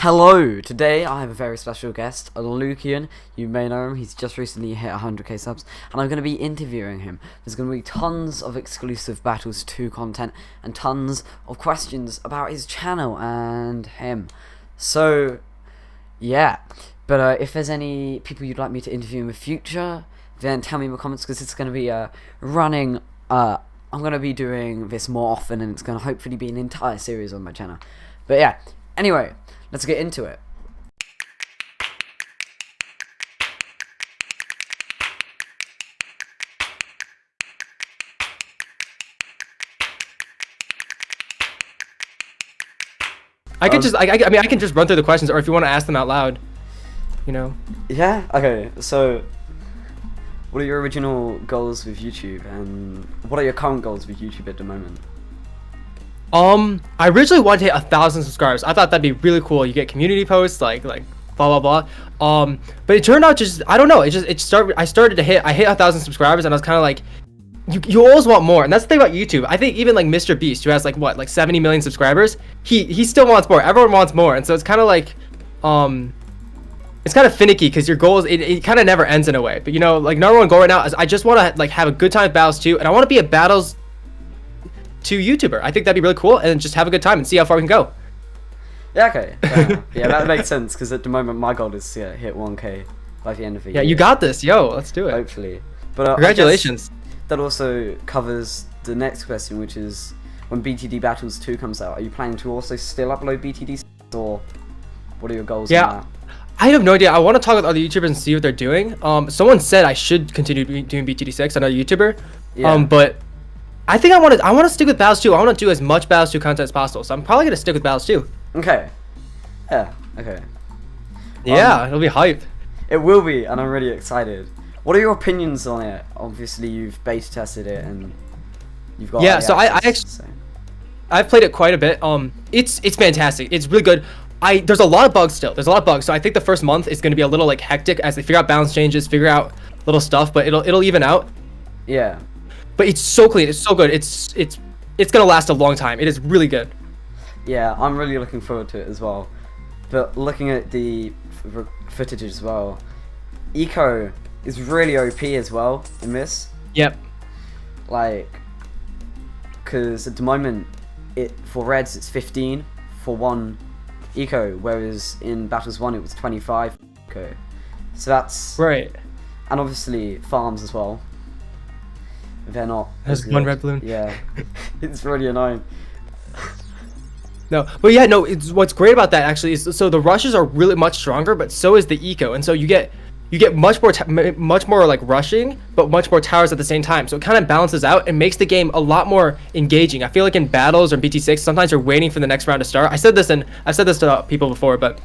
Hello! Today I have a very special guest, Alukian. You may know him, he's just recently hit 100k subs, and I'm going to be interviewing him. There's going to be tons of exclusive Battles 2 content, and tons of questions about his channel and him. So, yeah. But if there's any people you'd like me to interview in the future, then tell me in the comments, because it's going to be running... I'm going to be doing this more often, and it's going to hopefully be an entire series on my channel. But yeah, anyway... let's get into it. I can just run through the questions, or if you want to ask them out loud, you know. Yeah. Okay. So, what are your original goals with YouTube, and what are your current goals with YouTube at the moment? I originally wanted to hit 1,000 subscribers. I thought that'd be really cool. You get community posts, like blah blah blah. But it turned out just, I don't know. I hit 1,000 subscribers, and I was kind of like, you always want more. And that's the thing about YouTube. I think even like Mr. Beast, who has like 70 million subscribers, he still wants more. Everyone wants more, and so it's kind of like, it's kind of finicky because your goals, it kind of never ends in a way. But you know, like number one goal right now is I just want to like have a good time with Battles 2, and I want to be a Battles 2 YouTuber. I think that'd be really cool, and just have a good time and see how far we can go. Yeah, okay. Yeah, that makes sense, because at the moment my goal is to hit 1k by the end of the year. Yeah, you got this. Yo, let's do it. Hopefully. But congratulations. That also covers the next question, which is when BTD Battles 2 comes out, are you planning to also still upload BTD, or what are your goals? Yeah. On that? I have no idea. I want to talk with other YouTubers and see what they're doing. Someone said I should continue doing BTD6, another YouTuber. Yeah. But I think I want to stick with Battles 2. I want to do as much Battles 2 content as possible. So I'm probably going to stick with Battles 2. Okay. Yeah, okay. Yeah, it'll be hype. It will be, and I'm really excited. What are your opinions on it? Obviously, you've beta tested it, and you've got... Yeah, so I've played it quite a bit. It's fantastic. It's really good. There's a lot of bugs still. There's a lot of bugs. So I think the first month is going to be a little like hectic as they figure out balance changes, figure out little stuff, but it'll even out. Yeah. But it's so clean. It's so good. It's gonna last a long time. It is really good. Yeah, I'm really looking forward to it as well. But looking at the footage as well, Eco is really OP as well in this. Yep. Like, because at the moment, for Reds it's 15 for one Eco, whereas in Battles 1 it was 25 Eco. So that's right. And obviously farms as well. They're not. There's one red balloon. Yeah, it's really annoying. No, but yeah, no. What's great about that actually is so the rushes are really much stronger, but so is the eco, and so you get much more like rushing, but much more towers at the same time. So it kind of balances out and makes the game a lot more engaging. I feel like in battles or BT6, sometimes you're waiting for the next round to start. I've said this to people before, but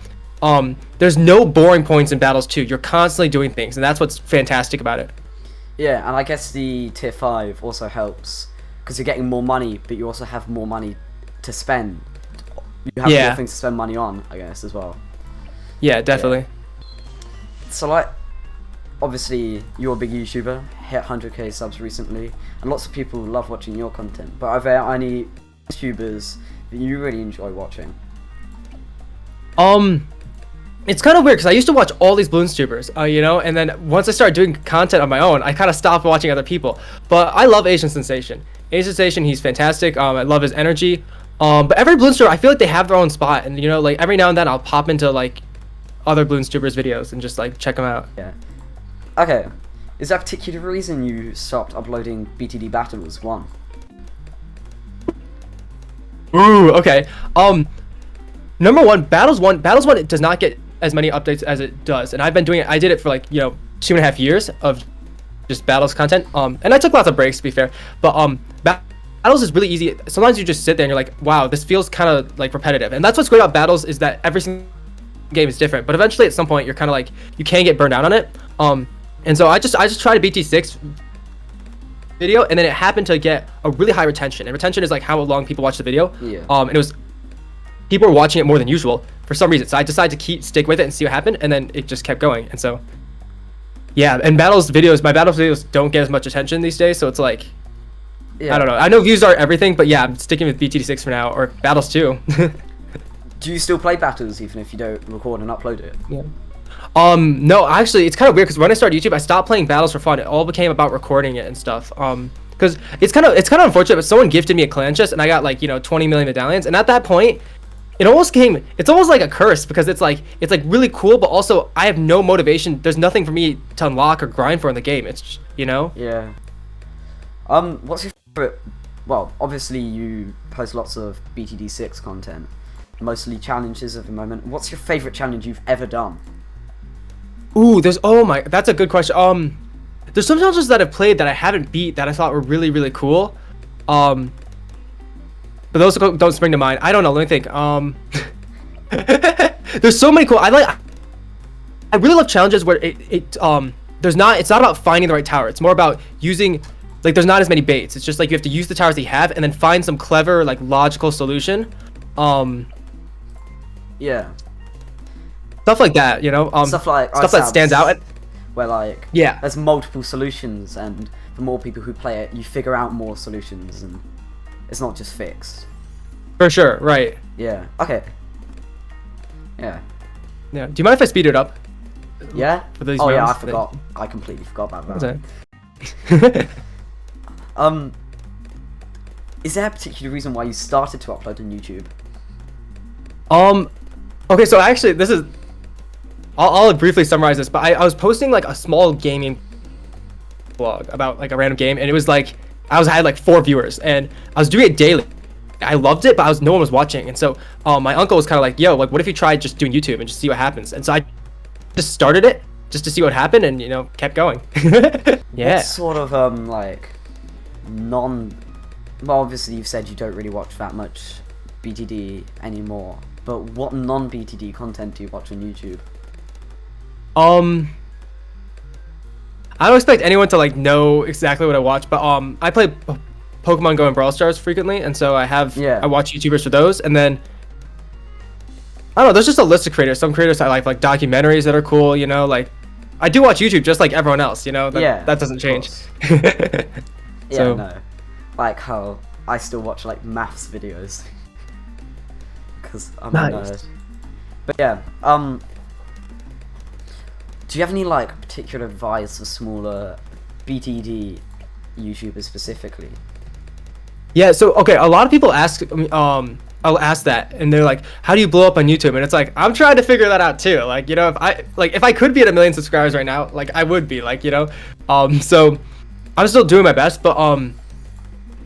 there's no boring points in Battles 2. You're constantly doing things, and that's what's fantastic about it. Yeah, and I guess the tier 5 also helps because you're getting more money, but you also have more money to spend. You have more things to spend money on, I guess, as well. Yeah, definitely. Yeah. So, like, obviously, you're a big YouTuber, hit 100k subs recently, and lots of people love watching your content. But are there any YouTubers that you really enjoy watching? It's kind of weird because I used to watch all these BloonStubers, you know, and then once I started doing content on my own, I kind of stopped watching other people. But I love Asian Sensation. Asian Sensation, he's fantastic. I love his energy. But every BloonStuber, I feel like they have their own spot, and you know, like every now and then I'll pop into like other BloonStubers videos and just like check them out. Yeah. Okay. Is there a particular reason you stopped uploading BTD Battles 1? Ooh, okay. Number one, Battles 1 it does not get as many updates as it does, and I did it for like, you know, 2.5 years of just Battles content, and I took lots of breaks to be fair, but Battles is really easy. Sometimes you just sit there and you're like, wow, this feels kind of like repetitive, and that's what's great about Battles is that every single game is different, but eventually at some point you're kind of like, you can get burned out on it, and so I just tried a BT6 video, and then it happened to get a really high retention, and retention is like how long people watch the video. Yeah. And it was, people were watching it more than usual for some reason, so I decided to stick with it and see what happened, and then it just kept going. And so yeah, and my Battles videos don't get as much attention these days, so it's like, yeah. I don't know, I know views are everything, but yeah, I'm sticking with BT6 for now, or Battles 2. Do you still play battles even if you don't record and upload it? Yeah. No, actually, it's kind of weird because when I started YouTube, I stopped playing battles for fun. It all became about recording it and stuff. Because it's kind of unfortunate, but someone gifted me a clan chest and I got like 20 million medallions, and at that point, it's almost like a curse because it's like really cool, but also I have no motivation. There's nothing for me to unlock or grind for in the game. It's Yeah. What's your favorite? Well, obviously you post lots of BTD6 content, mostly challenges at the moment. What's your favorite challenge you've ever done? Ooh, that's a good question. There's some challenges that I've played that I haven't beat that I thought were really, really cool. But those don't spring to mind. I don't know. Let me think. There's so many cool. I really love challenges where it's not about finding the right tower. It's more about using, like, there's not as many baits. It's just like you have to use the towers that you have and then find some clever, like, logical solution. Yeah. Stuff like that, stuff that stands out. Where like, yeah, there's multiple solutions, and the more people who play it, you figure out more solutions, and it's not just fixed. For sure, right? Yeah. Okay. Yeah. Yeah. Do you mind if I speed it up? Yeah. For these rounds? Yeah, I forgot. I completely forgot about that. Is there a particular reason why you started to upload on YouTube? Okay, so actually, this is. I'll briefly summarize this, but I was posting like a small gaming blog about like a random game, and it was like I had like 4 viewers, and I was doing it daily. I loved it, but no one was watching, and so my uncle was kind of like, "Yo, like, what if you tried just doing YouTube and just see what happens?" And so I just started it just to see what happened, and kept going. Yeah. What sort of like well, obviously you've said you don't really watch that much BTD anymore, but what non-BTD content do you watch on YouTube? I don't expect anyone to like know exactly what I watch, but I play Pokemon Go and Brawl Stars frequently, and so I watch YouTubers for those, and then I don't know, there's just a list of creators. Some creators I like documentaries that are cool, like I do watch YouTube just like everyone else, that doesn't change. Yeah, no. Like how I still watch like maths videos because I'm a nerd. But yeah, do you have any like particular advice for smaller BTD YouTubers specifically? Yeah, so okay, a lot of people ask I'll ask that, and they're like, how do you blow up on YouTube? And it's like, I'm trying to figure that out too. Like, if I could be at 1 million subscribers right now, like I would be, like, so I'm still doing my best, but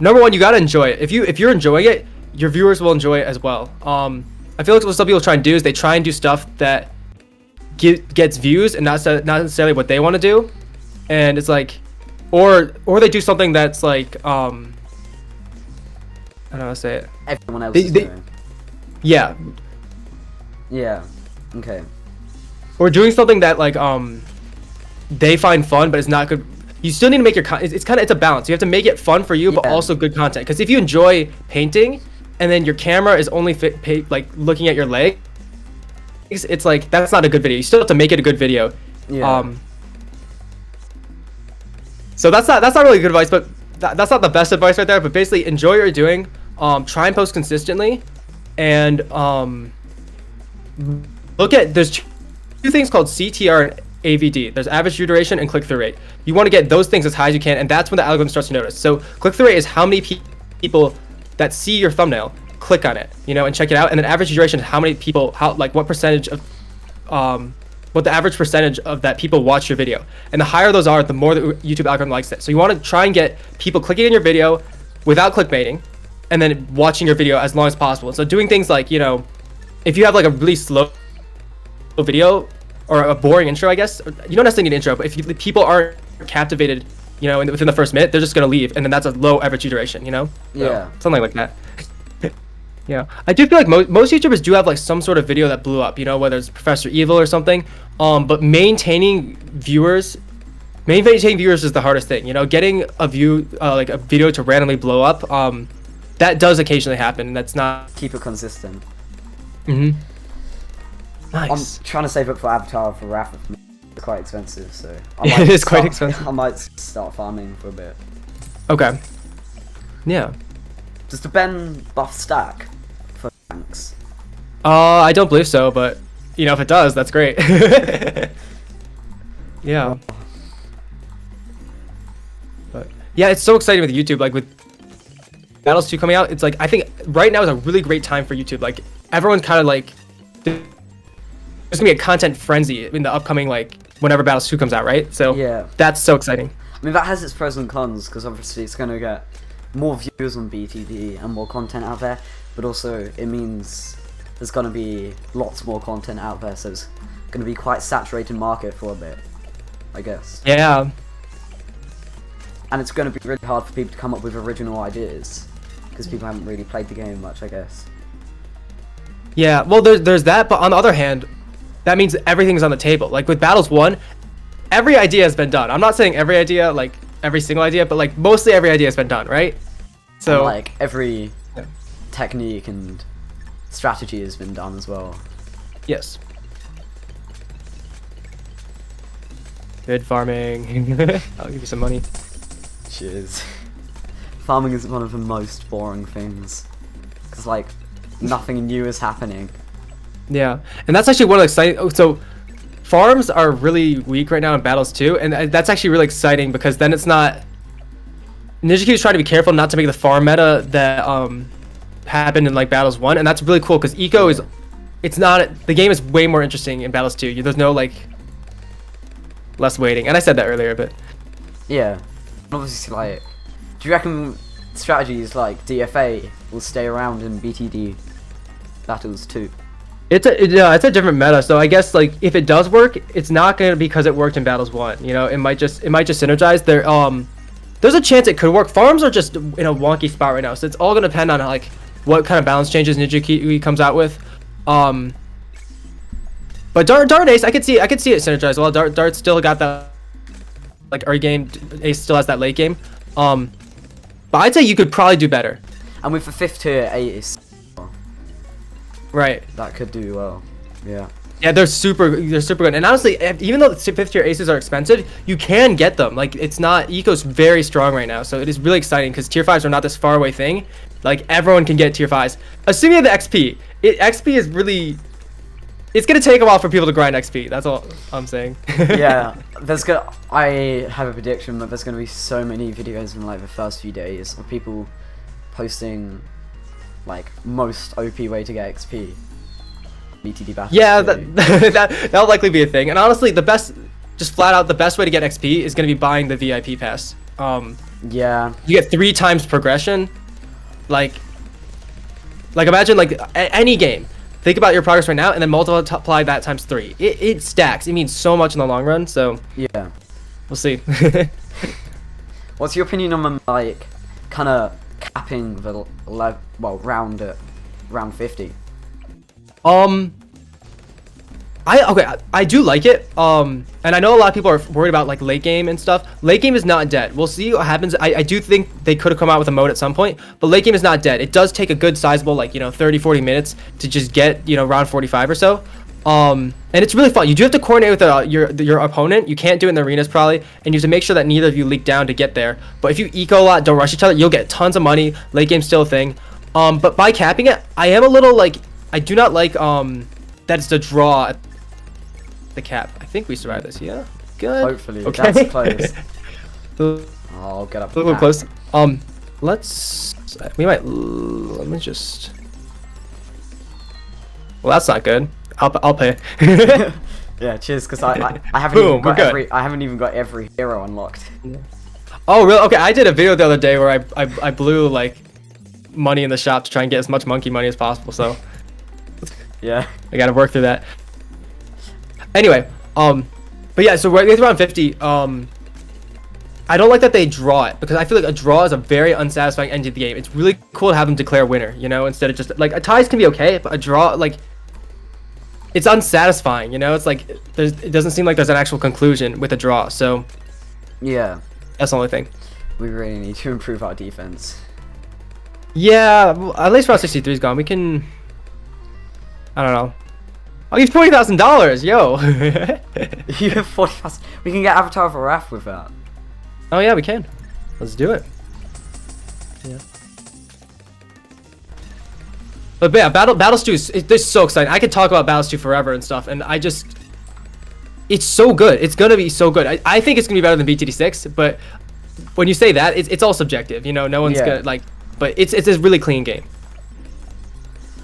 number one, you gotta enjoy it. If you're enjoying it, your viewers will enjoy it as well. I feel like what some people try and do is they try and do stuff that gets views and not necessarily what they want to do, and it's like, or they do something that's like I don't know how to say it. Everyone else is doing. Yeah. Yeah. Okay. Or doing something that like they find fun, but it's not good. You still need to make your it's a balance. You have to make it fun for you, but also good content. Because if you enjoy painting, and then your camera is only like looking at your leg, it's like that's not a good video. You still have to make it a good video. Yeah. So that's not really good advice, but that's not the best advice right there. But basically, enjoy what you're doing. Try and post consistently, and there's 2 things called CTR and AVD. There's average view duration and click-through rate. You want to get those things as high as you can, and that's when the algorithm starts to notice. So click-through rate is how many people that see your thumbnail click on it, and check it out. And then average view duration is how many people, what percentage of, what the average percentage of that people watch your video. And the higher those are, the more the YouTube algorithm likes it. So you want to try and get people clicking on your video without clickbaiting, and then watching your video as long as possible. So doing things like, if you have like a really slow video or a boring intro, I guess, you don't necessarily need an intro, but if people aren't captivated, within the first minute, they're just going to leave, and then that's a low average view duration, Yeah. So, something like that. Yeah, I do feel like most YouTubers do have like some sort of video that blew up, whether it's Professor Evil or something. But maintaining viewers is the hardest thing. Getting a video to randomly blow up, that does occasionally happen, and that's not. Keep it consistent. Nice. I'm trying to save up for Avatar for Wrath of Man. It's quite expensive, so it is quite expensive. I might start farming for a bit. Okay. Yeah. Does the Ben buff stack for tanks? I don't believe so, but you know, if it does, that's great. Yeah. But yeah, it's so exciting with YouTube. Like with Battles 2 coming out, it's like I think right now is a really great time for YouTube. Like everyone's kind of like there's gonna be a content frenzy in the upcoming like whenever Battles 2 comes out, right? So Yeah. that's so exciting. I mean, that has its pros and cons, because obviously it's going to get more views on BTD and more content out there, but also it means there's going to be lots more content out there, so it's going to be quite saturated market for a bit, I guess. Yeah. And it's going to be really hard for people to come up with original ideas, because people haven't really played the game much, I guess. Yeah, well, there's that, but on the other hand, that means everything's on the table. Like with Battles 1, every idea has been done. I'm not saying every idea, like every single idea, but like mostly every idea has been done, right? So And, like every technique and strategy has been done as well. yes. Good farming. I'll give you some money. Cheers. Farming is one of the most boring things, because like nothing new is happening. Yeah, and that's actually one of the exciting. So farms are really weak right now in Battles 2, and that's actually really exciting because then it's not. Ninja Q is trying to be careful not to make the farm meta that happened in like Battles 1, and that's really cool because eco is. It's not. The game is way more interesting in Battles 2. There's no like. Less waiting, and I said that earlier, but. Yeah, obviously, like, do you reckon strategies like DFA will stay around in BTD Battles 2? It's a different meta, so I guess like if it does work, it's not gonna be because it worked in Battles 1. You know, it might just synergize. There's a chance it could work. Farms are just in a wonky spot right now, so it's all gonna depend on like what kind of balance changes Ninja Kiwi comes out with. But Dart Ace, I could see it synergize well. Dart still got that like early game. Ace still has that late game. But I'd say you could probably do better. And with the 5th tier Ace, Right. that could do well. Yeah. Yeah, they're super good. And honestly, even though the 5th tier aces are expensive, you can get them. Like it's not eco's very strong right now, so it is really exciting because tier 5s are not this far away thing. Like everyone can get tier 5s, assuming you have the XP. XP is really. It's gonna take a while for people to grind XP. That's all I'm saying. Yeah, I have a prediction that there's gonna be so many videos in like the first few days of people posting like most OP way to get XP. BTD Battles. Yeah, that'll likely be a thing. And honestly, just flat out, the best way to get XP is gonna be buying the VIP pass. Yeah. You get 3 times progression. Like imagine like any game. Think about your progress right now, and then multiply that times 3. It stacks. It means so much in the long run. So Yeah. we'll see. What's your opinion on them, like, kind of capping the round at round 50? I do like it. And I know a lot of people are worried about like late game and stuff. Late game is not dead. We'll see what happens. I do think they could have come out with a mode at some point, but late game is not dead. It does take a good sizable, like, 30-40 minutes to just get, round 45 or so. And it's really fun. You do have to coordinate with your opponent. You can't do it in the arenas probably, and you have to make sure that neither of you leak down to get there. But if you eco a lot, don't rush each other, you'll get tons of money. Late game's still a thing. But by capping it, I am a little like, I do not like that it's the draw at the cap. I think we survived this. Yeah, good. Hopefully. Okay. That's close. I'll get up. A little close. Let me just. Well, that's not good. I'll pay. Yeah, cheers. Because I haven't Boom, even got we're good. I haven't even got every hero unlocked. Oh, really? Okay, I did a video the other day where I blew like money in the shop to try and get as much monkey money as possible. So Yeah. I gotta work through that. Anyway, but yeah, so we're around 50. I don't like that they draw it because I feel like a draw is a very unsatisfying end to the game. It's really cool to have them declare winner, instead of just like a ties can be okay, but a draw, like, it's unsatisfying, It's like it doesn't seem like there's an actual conclusion with a draw. So Yeah. that's the only thing. We really need to improve our defense. Yeah, well, at least round 63 is gone. We can. I don't know. I'll give $20,000, yo. You have 40,000. We can get Avatar of Wrath with that. Oh yeah, we can. Let's do it. Yeah. But yeah, Battle Stew is so exciting. I could talk about Battle Stew forever and stuff, and it's so good. It's gonna be so good. I think it's gonna be better than BTD6, but when you say that, it's all subjective. You know, no one's gonna like, but it's a really clean game.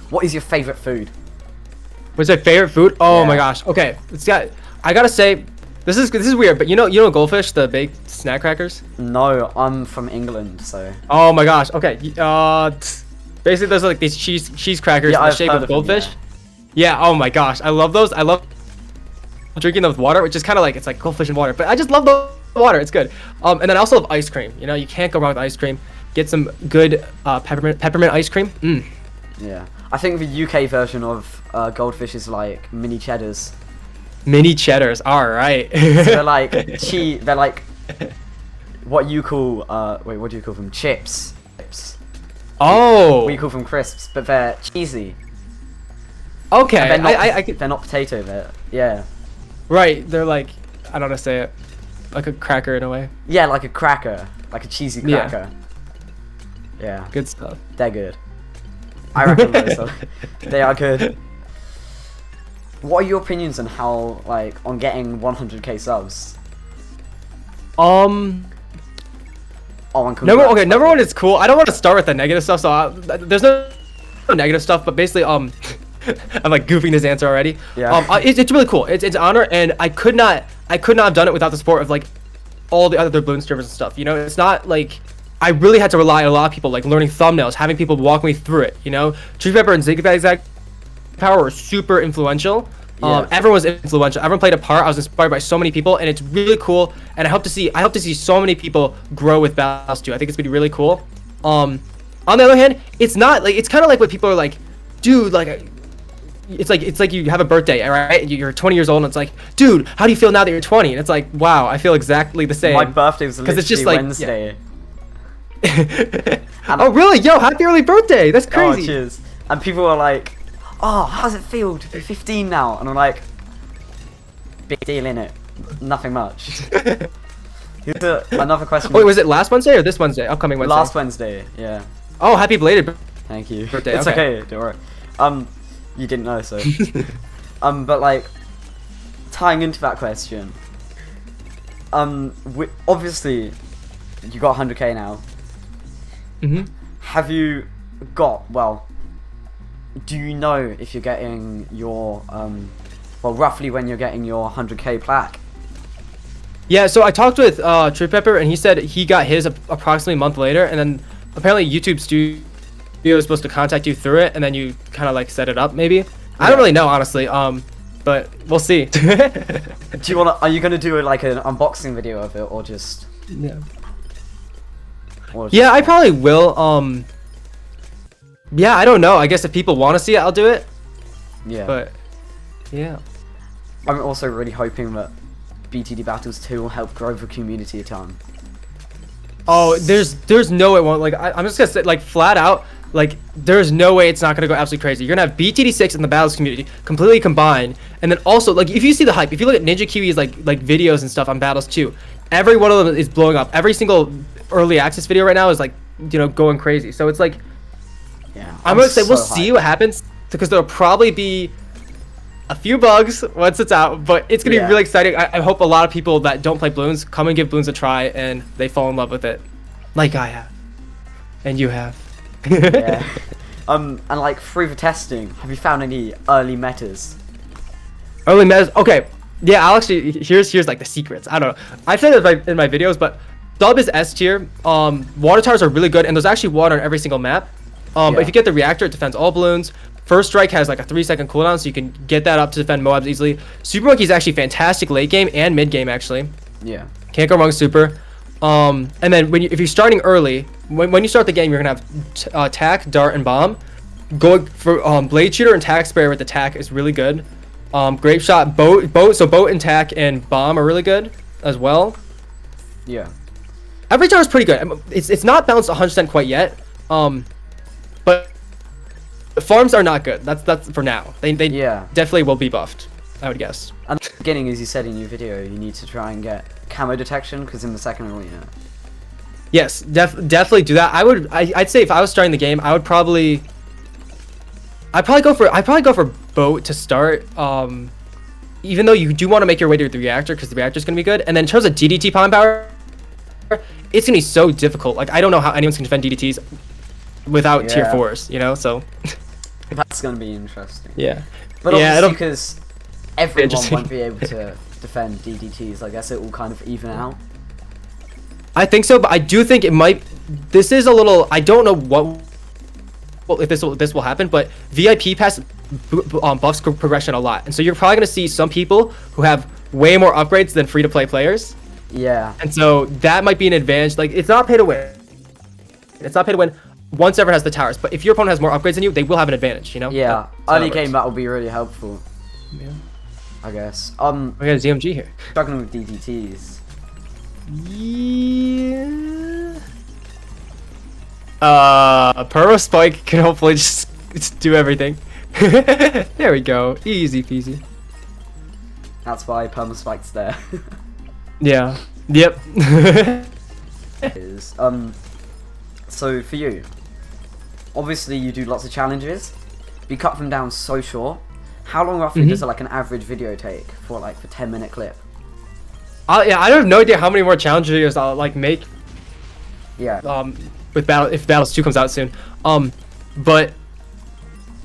What is your favorite food? What's my favorite food? Oh my gosh. Okay, I gotta say, this is weird, but you know Goldfish, the baked snack crackers? No, I'm from England, so. Oh my gosh. Okay. Basically, those are like these cheese crackers in the shape of goldfish. Yeah. Oh my gosh, I love those. I love drinking them with water, which is kind of like, it's like goldfish and water, but I just love the water. It's good. And then I also love ice cream. You know, you can't go wrong with ice cream. Get some good peppermint ice cream. Yeah. I think the UK version of Goldfish is like mini Cheddars. Mini Cheddars. All right. So they're like They're like what you call wait, what do you call them? Chips. Oh. What you call them crisps, but they're cheesy. Okay. And they're not potato. Yeah. Right. They're like, I don't know how to say it. Like a cracker in a way. Yeah, like a cracker, like a cheesy cracker. Yeah. Good stuff. They're good. I reckon they are good. What are your opinions on how, like, on getting 100k subs? Number one is cool. I don't want to start with the negative stuff, so there's no negative stuff, but basically, I'm like goofing this answer already. Yeah. It's really cool. It's an honor, and I could not have done it without the support of like all the other Bloonstubers and stuff. You know, it's not like I really had to rely on a lot of people, like learning thumbnails, having people walk me through it. You know, Tree Pepper and Zigzag Power were super influential. Everyone was influential. Everyone played a part. I was inspired by so many people, and it's really cool. And I hope to see so many people grow with Battle Stew. I think it's gonna be really cool. On the other hand, it's not like, it's kind of like what people are like, dude, like, it's like you have a birthday, right? You're 20 years old, and it's like, dude, how do you feel now that you're 20? And it's like, wow, I feel exactly the same. My birthday was literally it's just like Wednesday. Oh really? Yo, happy early birthday! That's crazy. Oh, cheers. And people are like, oh, how does it feel to be 15 now? And I'm like, big deal, innit? Nothing much. Here's another question. Wait, was it last Wednesday or this Wednesday? Upcoming Wednesday? Last Wednesday, yeah. Oh, happy belated Thank you. birthday. It's okay, don't worry. You didn't know, so. But like, tying into that question, obviously, you got 100k now. Mhm. Have you got, well, do you know if you're getting your, well, roughly when you're getting your 100k plaque? Yeah, so I talked with Tree Pepper, and he said he got his approximately a month later, and then apparently YouTube Studio is supposed to contact you through it, and then you kind of like set it up, maybe. I don't really know, honestly. But we'll see. Do you wanna? Are you gonna do like an unboxing video of it, or just? Yeah. Yeah, I probably will. Yeah, I don't know. I guess if people want to see it, I'll do it. Yeah. But yeah. I'm also really hoping that BTD Battles 2 will help grow the community a ton. Oh, there's no way it won't. Like I'm just gonna say, like, flat out, like, there's no way it's not gonna go absolutely crazy. You're gonna have BTD6 and the Battles community completely combined, and then also, like, if you see the hype, if you look at Ninja Kiwi's like videos and stuff on Battles 2, every one of them is blowing up. Every single early access video right now is like, you know, going crazy. So it's like, yeah, I'm gonna say we'll see what happens, because there'll probably be a few bugs once it's out, but it's gonna be really exciting. I hope a lot of people that don't play Bloons come and give Bloons a try, and they fall in love with it, like I have, and you have. Yeah. And like, through the testing, have you found any early metas? Early metas? Okay. Yeah, I'll actually, here's like the secrets. I don't know. I've said it in my videos, but Dub is S tier. Water towers are really good, and there's actually water on every single map. But if you get the reactor, it defends all balloons. First strike has like a 3-second cooldown, so you can get that up to defend Moabs easily. Super Monkey is actually fantastic late game and mid game, actually. Yeah. Can't go wrong with Super. And then if you're starting early, when you start the game, you're gonna have attack, dart, and bomb. Going for blade shooter and tack sprayer with attack is really good. Grape shot, boat. So boat and tack and bomb are really good as well. Yeah. Every tower is pretty good. It's not balanced 100% quite yet. But farms are not good. That's for now. They definitely will be buffed, I would guess. And at the beginning, as you said in your video, you need to try and get camo detection, because in the second arena. Yes, definitely do that. I'd say if I was starting the game, I would probably I probably go for boat to start. Even though you do want to make your way to the reactor because the reactor is gonna be good. And then in terms of DDT palm power, it's gonna be so difficult. Like I don't know how anyone's gonna defend DDTs without tier 4s. You know, so that's gonna be interesting. Yeah. But obviously, because everyone won't be able to defend DDTs, I guess it will kind of even out. I think so, but I do think it might. This is a little. I don't know what. Well, if this will happen, but VIP pass buffs progression a lot, and so you're probably gonna see some people who have way more upgrades than free-to-play players. Yeah. And so that might be an advantage. Like it's not pay to win. It's not pay to win once everyone has the towers, but if your opponent has more upgrades than you, they will have an advantage. You know. Yeah. Early game that will be really helpful. Yeah. I guess. We got a ZMG here. Struggling with DDTs. Yeah. Perma Spike can hopefully just do everything. There we go. Easy peasy. That's why Perma Spike's there. Yeah. Yep. So for you, obviously you do lots of challenges. You cut them down so short. How long roughly does like an average video take for like the 10-minute clip? Yeah, I have no idea how many more challenge videos I'll like make. Yeah. With if Battles 2 comes out soon. But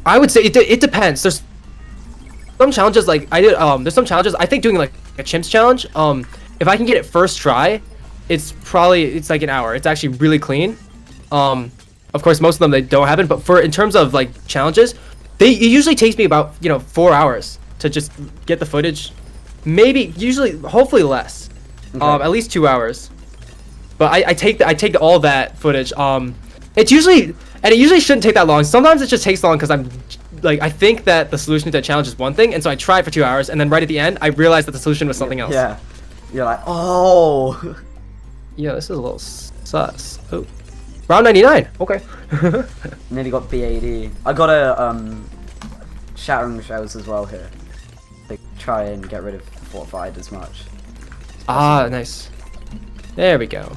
I would say it depends. There's some challenges like I did. There's some challenges I think doing like a chimps challenge. If I can get it first try, it's like an hour. It's actually really clean. Of course, most of them they don't happen. But in terms of like challenges, it usually takes me about 4 hours to just get the footage. Maybe hopefully less. Okay. At least 2 hours. But I take all that footage. It usually shouldn't take that long. Sometimes it just takes long because I think that the solution to that challenge is one thing, and so I try for 2 hours, and then right at the end I realize that the solution was something else. Yeah. You're like, oh. Yeah, this is a little sus. Oh, round 99. Okay. Nearly got BAD. I got a shattering shells as well here. They try and get rid of fortified as much. Ah, nice. There we go.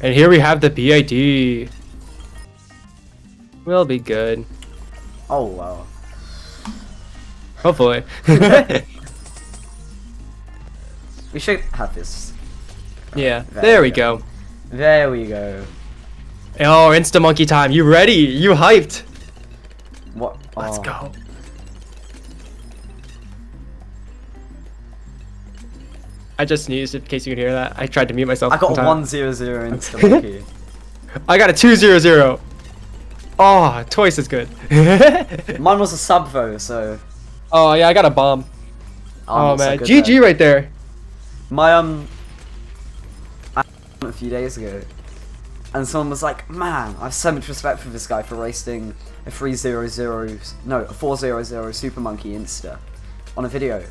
And here we have the BID. We'll be good. Oh wow. Hopefully. We should have this. Yeah. There we go. There we go. Oh, Insta Monkey time. You ready? You hyped? What? Let's go. I just sneezed in case you can hear that. I tried to mute myself. I got 1-0-0 Insta Monkey. I got a 2-0-0. Oh, twice as good. Mine was a sub though, so. Oh yeah, I got a bomb. Oh man, so GG there. right there. My a few days ago, and someone was like, "Man, I have so much respect for this guy for wasting a 4-0-0 Super Monkey Insta on a video."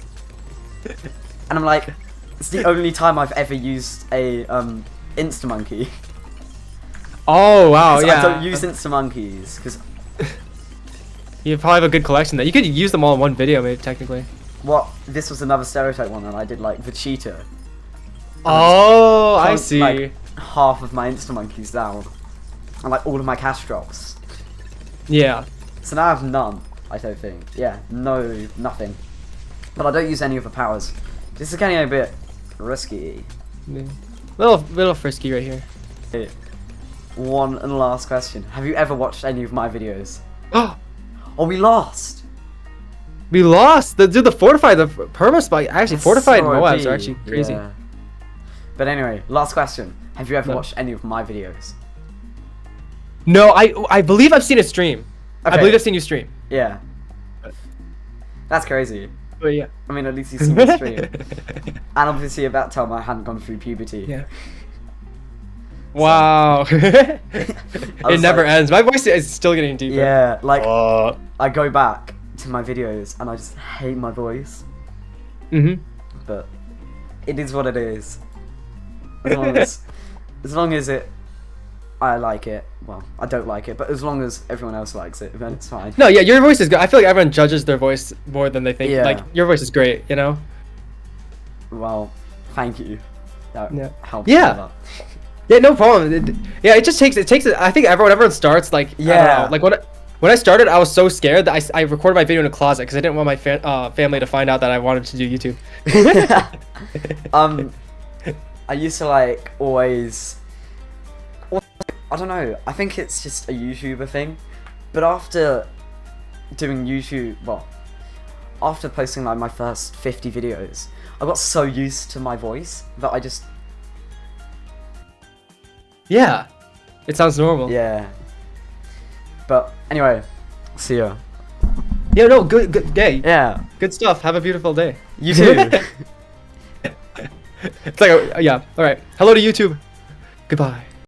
And I'm like, it's the only time I've ever used a Insta Monkey. Oh wow, yeah. I don't use Insta Monkeys because you probably have a good collection there. You could use them all in one video, maybe technically. this was another stereotype one, and I did like Vegeta. Oh, I see. Like, half of my Insta Monkeys down, and like all of my cash drops. Yeah. So now I have none. I don't think. Yeah, nothing. But I don't use any of the powers. This is getting a bit risky. Yeah. Little frisky right here. One and last question. Have you ever watched any of my videos? Oh, We lost! we lost. The fortified, the perma spike. Actually, That's fortified so Moabs are OP. actually crazy. Yeah. But anyway, last question. Have you ever No. watched any of my videos? No, I believe I've seen a stream. Okay. I believe I've seen you stream. Yeah. That's crazy. But yeah. I mean, at least you've seen me stream. And obviously about time I hadn't gone through puberty. Yeah. Wow. It never ends. My voice is still getting deeper. Yeah, like, I go back to my videos and I just hate my voice. Mm-hmm. But it is what it is. As long as I like it. Well, I don't like it, but as long as everyone else likes it, then it's fine. No, yeah, your voice is good. I feel like everyone judges their voice more than they think. Yeah. Like, your voice is great, you know? Well, thank you. That helps. Yeah. a lot. Yeah, no problem. It just takes. I think everyone starts like. Yeah. I don't know, like what. When I started, I was so scared that I recorded my video in a closet because I didn't want my family to find out that I wanted to do YouTube. I used to like always. I don't know. I think it's just a YouTuber thing, but after doing YouTube, well, after posting like my first 50 videos, I got so used to my voice that I just. Yeah, it sounds normal. Yeah. But anyway, see ya. Yeah, no, good day. Yeah. Good stuff. Have a beautiful day. You too. It's like, yeah. All right. Hello to YouTube. Goodbye.